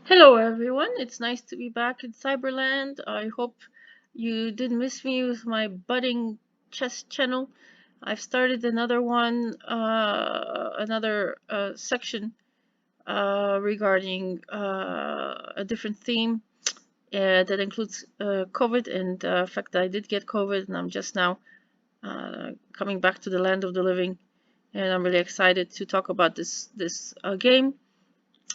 Hello everyone, it's nice to be back in Cyberland. I hope you didn't miss me with my budding chess channel. I've started another one, another section regarding a different theme that includes COVID and the fact that I did get COVID and I'm just now coming back to the land of the living, and I'm really excited to talk about this game.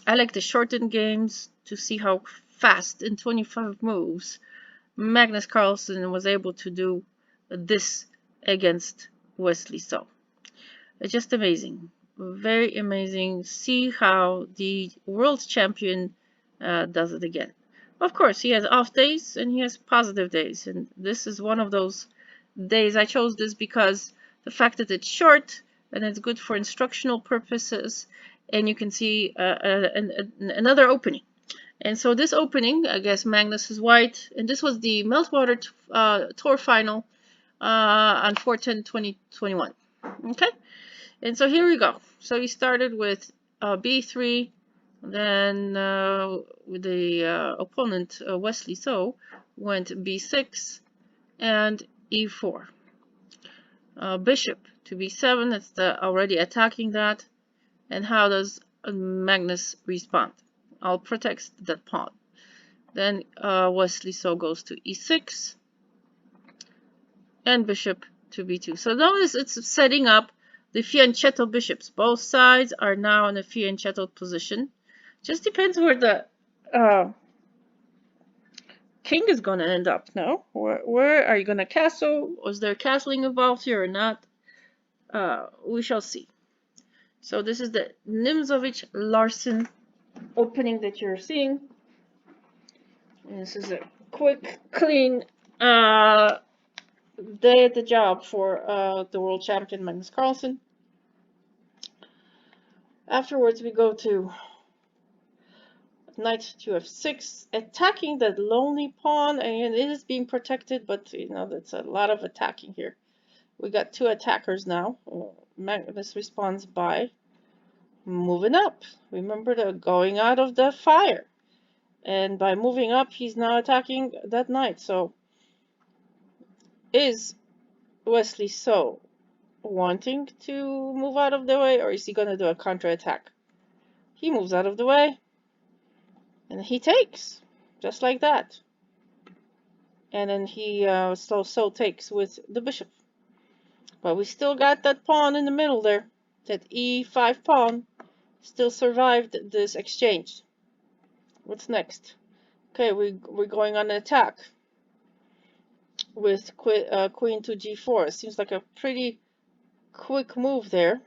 I like the shortened games to see how fast in 25 moves Magnus Carlsen was able to do this against Wesley So. It's just amazing. Very amazing. See how the world champion does it again. Of course, he has off days and he has positive days, and this is one of those days. I chose this because the fact that it's short and it's good for instructional purposes, and you can see another opening. And so this opening, I guess Magnus is white, and this was the Meltwater Tour final on 4/10/2021. Okay, and so here we go. So he started with b3, then with the opponent Wesley So went b6 and e4. Bishop to b7, that's the already attacking that. And how does Magnus respond? I'll protect that pawn. Then Wesley So goes to e6 and bishop to b2. So notice it's setting up the fianchetto bishops. Both sides are now in a fianchetto position. Just depends where the king is going to end up now. Where are you going to castle? Was there castling involved here or not? We shall see. So this is the Nimzowitch-Larsen opening that you're seeing. And this is a quick, clean day at the job for the world champion Magnus Carlsen. Afterwards, we go to knight to f6, attacking that lonely pawn, and it is being protected, but you know that's a lot of attacking here. We got two attackers now. Magnus responds by moving up. Remember, the going out of the fire, and by moving up, he's now attacking that knight. So, is Wesley So wanting to move out of the way, or is he going to do a counterattack? He moves out of the way, and he takes, just like that. And then he so takes with the bishop. But we still got that pawn in the middle there. That e5 pawn still survived this exchange. What's next? Okay, we're going on an attack with queen to g4. It seems like a pretty quick move there.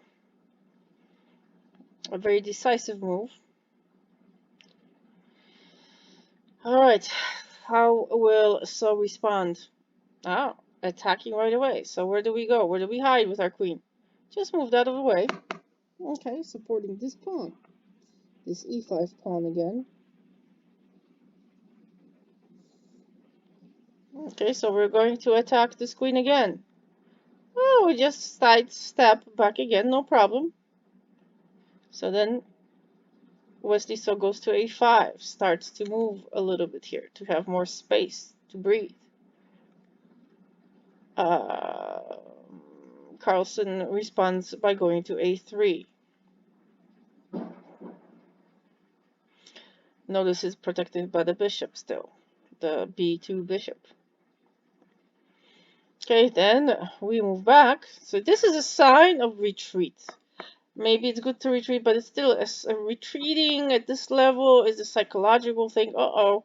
A very decisive move. All right, how will So respond? Oh, attacking right away. So where do we go? Where do we hide with our queen? Just moved out of the way. Okay, supporting this pawn. This e5 pawn again. Okay, so we're going to attack this queen again. Oh, we just sidestep back again, no problem. So then Wesley So goes to a5, starts to move a little bit here to have more space to breathe. Carlsen responds by going to a3. Notice it's protected by the bishop still, the b2 bishop. Okay, then we move back. So this is a sign of retreat. Maybe it's good to retreat, but it's still retreating at this level is a psychological thing. Uh-oh,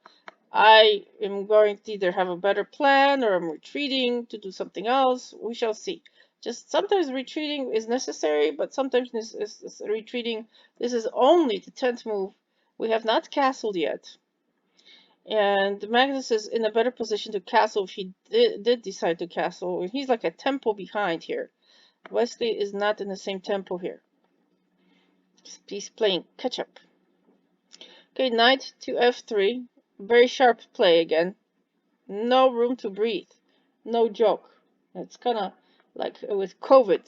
I am going to either have a better plan or I'm retreating to do something else. We shall see. Just sometimes retreating is necessary, but sometimes this is retreating. This is only the 10th move. We have not castled yet. And Magnus is in a better position to castle if he did decide to castle. He's like a tempo behind here. Wesley is not in the same tempo here. He's playing catch up. Okay, knight to f3. Very sharp play again. No room to breathe. No joke. It's kind of like with COVID.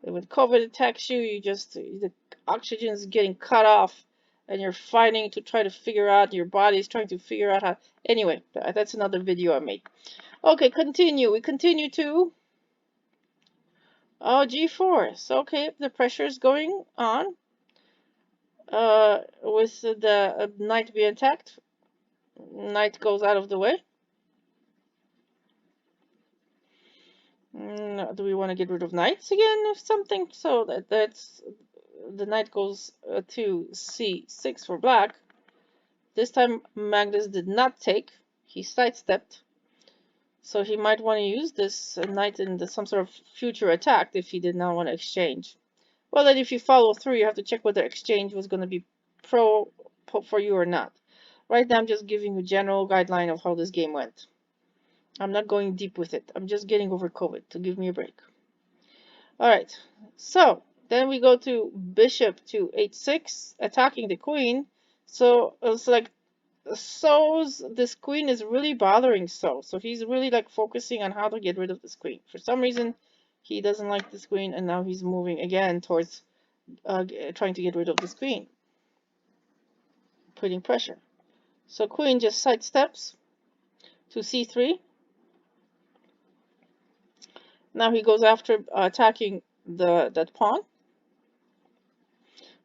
When COVID attacks you, the oxygen is getting cut off and you're fighting to try to figure out, your body's trying to figure out how. Anyway, that's another video I made. Okay, continue. We continue to G4. Okay, the pressure is going on. With the knight being attacked, knight goes out of the way. Do we want to get rid of knights again or something? So that's the knight goes to c6 for black. This time Magnus did not take. He sidestepped. So he might want to use this knight in some sort of future attack if he did not want to exchange. Well, then if you follow through, you have to check whether exchange was going to be pro for you or not. Right now, I'm just giving you a general guideline of how this game went. I'm not going deep with it. I'm just getting over COVID, to give me a break. Alright, so then we go to bishop to h6, attacking the queen. So it's like this queen is really bothering So he's really like focusing on how to get rid of this queen. For some reason, he doesn't like this queen, and now he's moving again towards trying to get rid of this queen, putting pressure. So queen just sidesteps to c3. Now he goes after attacking that pawn.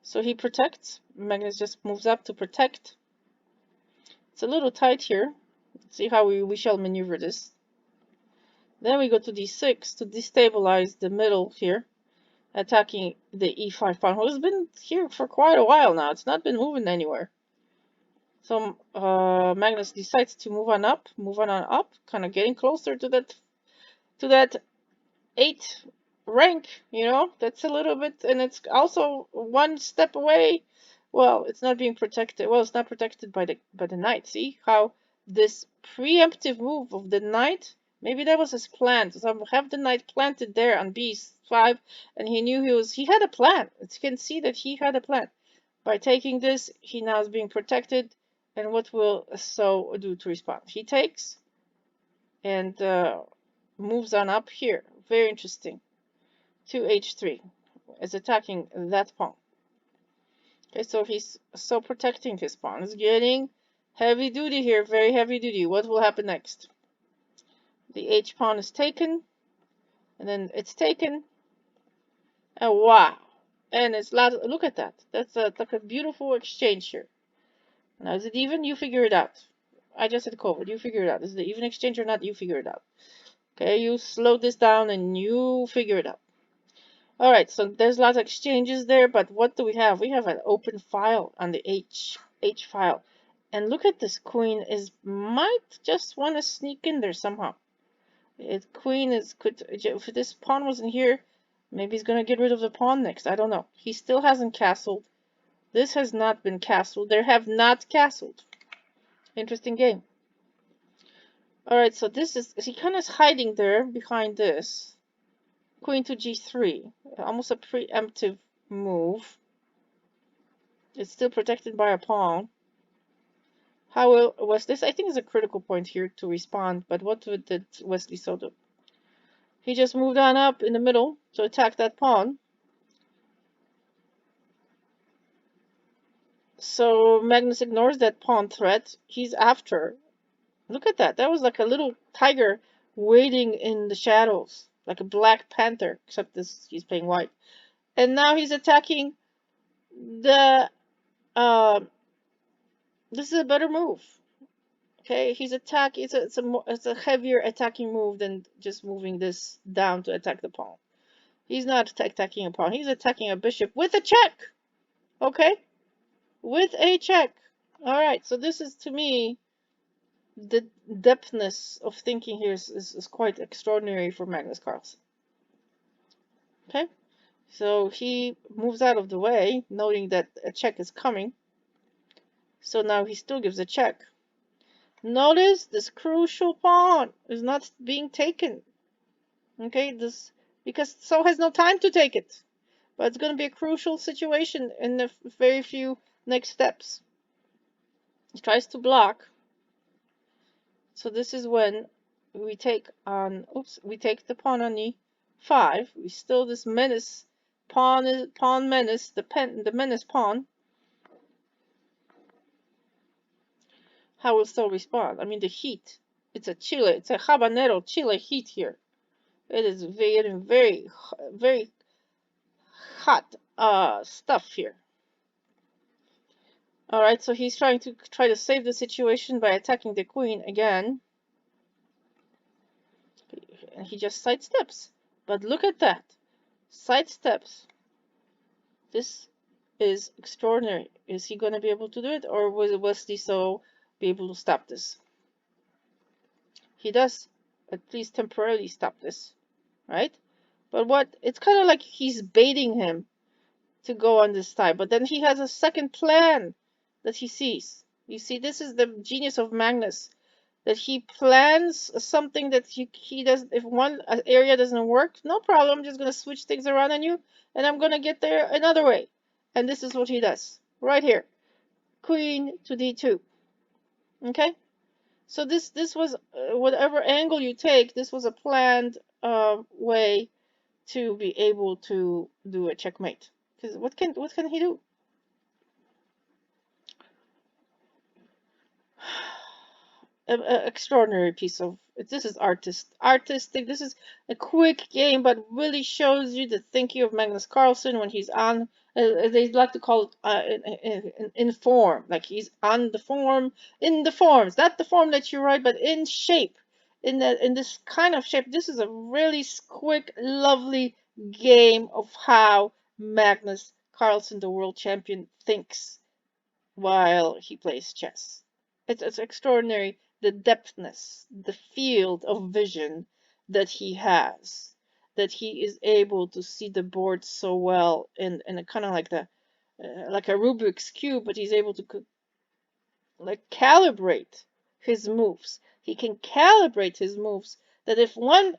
So he protects. Magnus just moves up to protect. It's a little tight here. Let's see how we shall maneuver this. Then we go to d6 to destabilize the middle here, attacking the e5 pawn, who has been here for quite a while now. It's not been moving anywhere. So Magnus decides to move on up, kind of getting closer to that 8 rank, you know. That's a little bit, and it's also one step away. Well, it's not being protected. Well, it's not protected by the knight. See how this preemptive move of the knight, maybe that was his plan. So have the knight planted there on b5, and he knew he had a plan. You can see that he had a plan. By taking this, he now is being protected. And what will So do to respond? He takes and moves on up here. Very interesting. To h3 is attacking that pawn. Okay, so he's protecting his pawn. He's getting heavy duty here, very heavy duty. What will happen next? The h pawn is taken, and then it's taken. And wow! And it's look at that. That's like a beautiful exchange here. Now, is it even? You figure it out. I just said COVID. You figure it out. Is it even exchange or not? You figure it out. Okay, you slow this down and you figure it out. Alright, so there's lots of exchanges there, but what do we have? We have an open file on the H file. And look at this queen might just want to sneak in there somehow. If this pawn wasn't here, maybe he's gonna get rid of the pawn next. I don't know. He still hasn't castled. This has not been castled. They have not castled. Interesting game. Alright, so he kind of is hiding there behind this. Queen to g3. Almost a preemptive move. It's still protected by a pawn. How was this? I think is a critical point here to respond, but what did Wesley So do? He just moved on up in the middle to attack that pawn. So Magnus ignores that pawn threat. He's after. Look at that. That was like a little tiger waiting in the shadows. Like a black panther, except he's playing white. And now he's attacking the... this is a better move. Okay, it's a heavier attacking move than just moving this down to attack the pawn. He's not attacking a pawn. He's attacking a bishop with a check. Okay? With a check. Alright, so this is, to me, the depthness of thinking here is quite extraordinary for Magnus Carlsen. Okay? So he moves out of the way, noting that a check is coming. So now he still gives a check. Notice this crucial pawn is not being taken. Okay, because So has no time to take it. But it's going to be a crucial situation in the very few next steps. He tries to block. So this is when we take the pawn on e5. We still this menace pawn menace, the menace pawn. how will So respond? I mean, the heat. It's a chile. It's a habanero chile heat here. It is very, very, very hot stuff here. All right, so he's trying to save the situation by attacking the queen again. And he just sidesteps. But look at that. Sidesteps. This is extraordinary. Is he going to be able to do it, or will Wesley So be able to stop this? He does at least temporarily stop this, right? But what, it's kind of like he's baiting him to go on this side, but then he has a second plan that he sees. You see, this is the genius of Magnus, that he plans something that he does. If one area doesn't work, no problem, I'm just going to switch things around on you, and I'm going to get there another way. And this is what he does right here. Queen to d2. Okay, so this was whatever angle you take, this was a planned way to be able to do a checkmate. Because what can he do? Extraordinary piece of, this is artistic. This is a quick game, but really shows you the thinking of Magnus Carlsen when he's on, they like to call it in form, like he's on the form, in the forms, not the form that you write, but in shape, in this kind of shape. This is a really quick, lovely game of how Magnus Carlsen, the world champion, thinks while he plays chess. It's extraordinary, the depthness, the field of vision that he has, that he is able to see the board so well in a kind of like the like a Rubik's cube, but he's able to like calibrate his moves. He can calibrate his moves that if one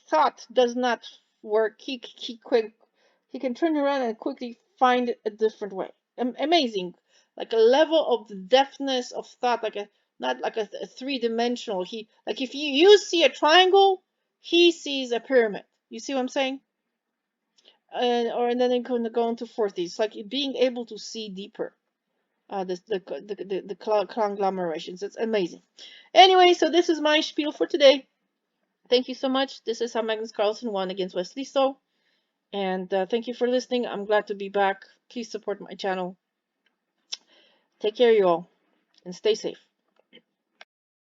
thought does not work, he can turn around and quickly find a different way. Amazing, like a level of deftness of thought, like a not like a three-dimensional. He, like if you see a triangle, he sees a pyramid. You see what I'm saying? And then they can go into fourth. It's like being able to see deeper. The conglomerations. It's amazing. Anyway, so this is my spiel for today. Thank you so much. This is how Magnus Carlsen won against Wesley So. And thank you for listening. I'm glad to be back. Please support my channel. Take care, you all, and stay safe.